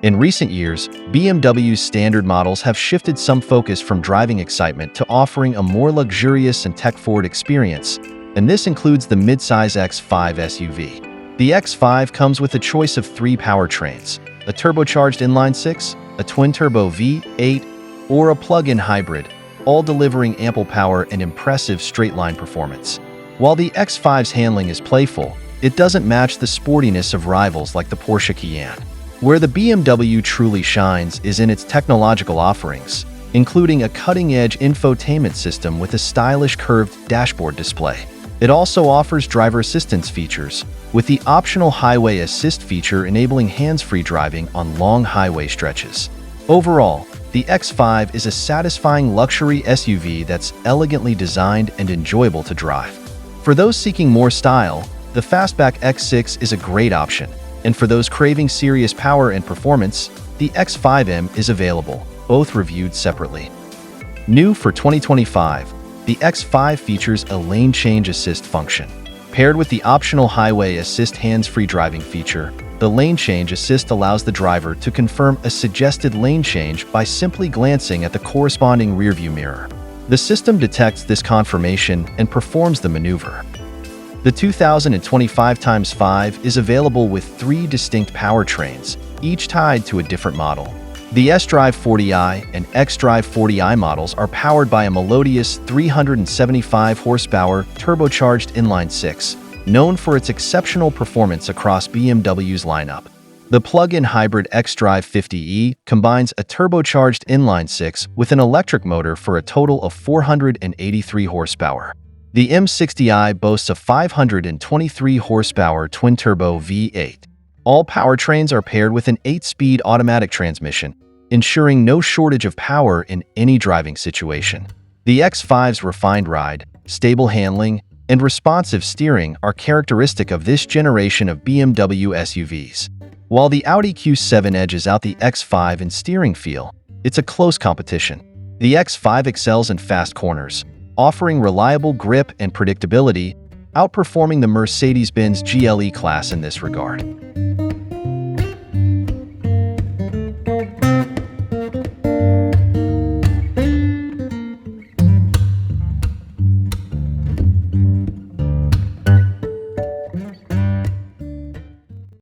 In recent years, BMW's standard models have shifted some focus from driving excitement to offering a more luxurious and tech-forward experience, and this includes the midsize X5 SUV. The X5 comes with a choice of 3 powertrains: a turbocharged inline-six, a twin-turbo V8, or a plug-in hybrid, all delivering ample power and impressive straight-line performance. While the X5's handling is playful, it doesn't match the sportiness of rivals like the Porsche Cayenne. Where the BMW truly shines is in its technological offerings, including a cutting-edge infotainment system with a stylish curved dashboard display. It also offers driver assistance features, with the optional highway assist feature enabling hands-free driving on long highway stretches. Overall, the X5 is a satisfying luxury SUV that's elegantly designed and enjoyable to drive. For those seeking more style, the Fastback X6 is a great option, and for those craving serious power and performance, the X5M is available, both reviewed separately. New for 2025, the X5 features a lane change assist function. Paired with the optional highway assist hands-free driving feature, the lane change assist allows the driver to confirm a suggested lane change by simply glancing at the corresponding rearview mirror. The system detects this confirmation and performs the maneuver. The 2025 x5 is available with 3 distinct powertrains, each tied to a different model. The S-Drive 40i and X-Drive 40i models are powered by a melodious 375 horsepower turbocharged inline-six, known for its exceptional performance across BMW's lineup. The plug-in hybrid X-Drive 50e combines a turbocharged inline-six with an electric motor for a total of 483 horsepower. The M60i boasts a 523 horsepower twin-turbo V8. All powertrains are paired with an 8-speed automatic transmission, ensuring no shortage of power in any driving situation. The X5's refined ride, stable handling, and responsive steering are characteristic of this generation of BMW SUVs. While the Audi Q7 edges out the X5 in steering feel, it's a close competition. The X5 excels in fast corners, offering reliable grip and predictability, outperforming the Mercedes-Benz GLE class in this regard.